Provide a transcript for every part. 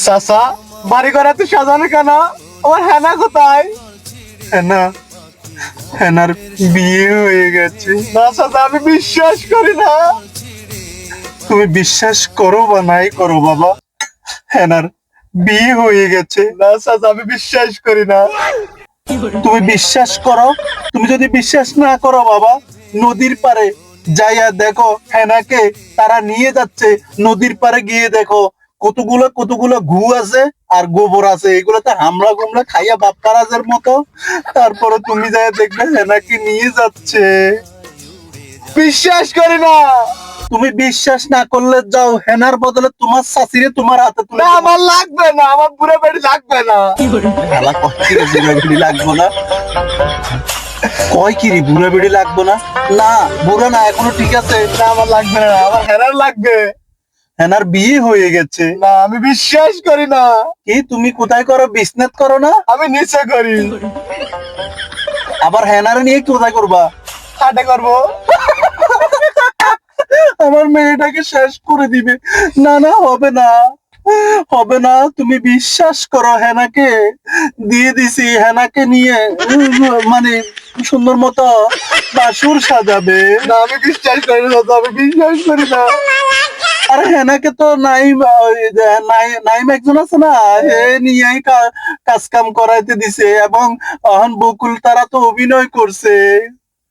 চাচা বাড়ি ঘর এত সাজানো কেন? আমার হেনা কোথায়? হেনা, হেনার বিয়ে হয়ে গেছে। না চাচা, আমি বিশ্বাস করি না। তুমি বিশ্বাস করো বা নাই করো বাবা, হেনার বিয়ে হয়ে গেছে। না চাচা, আমি বিশ্বাস করি না। তুমি বিশ্বাস করো। তুমি যদি বিশ্বাস না করো বাবা, নদীর পারে যাইয়া দেখো, হেনাকে তারা নিয়ে যাচ্ছে। নদীর পারে গিয়ে দেখো কতগুলো কতগুলো ঘু আছে আর গোবর আছে, এগুলোতে হামলা গুমলা খাইয়া বাপ্পারাজের মতো। তারপরে তুমি যাই দেখবে হেনাকে নিয়ে যাচ্ছে। বিশ্বাস করি না। তুমি বিশ্বাস না করলে যাও, হেনার বদলে তোমার শাশুড়ি তোমার হাতে তুলে। আমার লাগবে না, আমার বুড়া বেড়ি লাগবে না। হেলা কষ্ট বুড়া বেড়ি লাগবে না। কয় কি রে, বুড়া বেড়ি লাগবে না? না বুড়া না, এখনো ঠিক আছে। না আমার লাগবে না, আমার হেনার লাগবে। হেনার বিয়ে হয়ে গেছে। না আমি বিশ্বাস করি না। কি তুমি কোথায় করো? বিজনেস করো না? আমি নিচে করি। আবার হেনার নিয়ে কোথায় করবা? হাটে করবো। আমার মেয়েটাকে শেষ করে দিবে। না না, হবে না, হবে না। তুমি বিশ্বাস করো, হেনাকে দিয়ে দিছি। হেনাকে নিয়ে মানে সুন্দর মতো বাসুর সাজাবে। না আমি বিশ্বাস করি না, আমি বিশ্বাস করি না। আরে হেনাকে তো নাইম, নাইম একজন আছে না, হে নিয়েই কাজ কাম করাইতে দিছে। এবং এখন বকুল তারা তো অভিনয় করছে।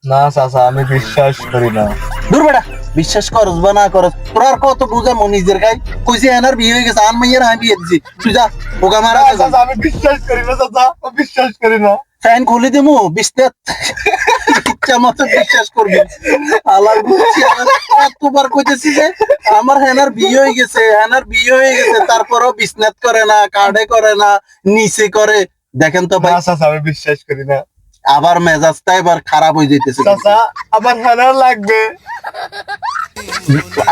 না চাচা, আমি বিশ্বাস করি না। দূর বেটা, বিশ্বাস করস বা না করস, তোর আর কত বুঝামো নিজের গাই। কইছে এনার বিয়ে হয়ে গেছে, আন মাইয়ের আমি বিয়ে দিছি। তুই যা ওগা মারা। চাচা আমি বিশ্বাস করি না, চাচা বিশ্বাস করি না। ফ্যান খুলে দিমু বিস্তার, ইচ্ছা মতো বিশ্বাস করবি। আলার বুঝছি, এতবার কইতেছি যে আমার হেনার বিয়ে হয়ে গেছে, হেনার বিয়ে হয়ে গেছে, তারপরও বিজনেস করে না, কার্ডে করে না, নিচে করে। দেখেন তো ভাই। চাচা আমি বিশ্বাস করি না। আবার মেজাজটা এবার খারাপ হয়ে যাইতেছে। চাচা আবার হেনার লাগবে।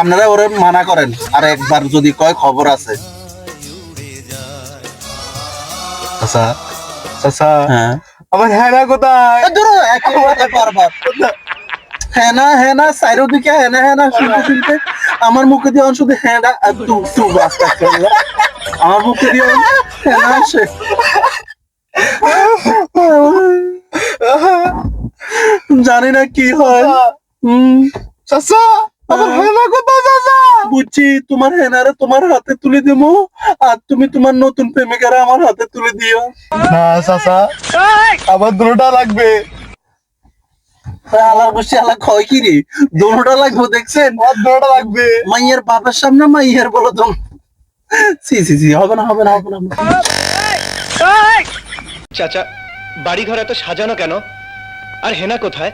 আপনারা ওরে মানা করেন, আর একবার যদি কয় খবর আছে। চাচা, চাচা হ্যাঁ, আমার হেনা কোথায়? একেবারে বারবার হেনা হেনা চারিদিকে হেনা হেনা শুনতে শুনতে আমার মুখে দিয়ে শুধু হেনা আর তু বাস্তা করলো। আমার মুখে দিয়ে হেনা আসে। জানি না কি হয়। চাচা আমার হেনা কোথায়? চাচা বুঝছি, তোমার হেনারে তোমার হাতে তুলে দেবো, আর তুমি তোমার নতুন প্রেমিকারে আমার হাতে তুলে দিও। না চাচা, আমার দুটোটা লাগবে। আলার বসে আলা কয় কি রে, দুটোটা লাগবে দেখছেন? দুটোটা লাগবে। মাইয়ের বাপের সামনে মাইয়ের বলো তো। সি সি সি, হবে না হবে না হবে না। চাচা বাড়ি ঘর এত সাজানো কেন? আর হেনা কোথায়?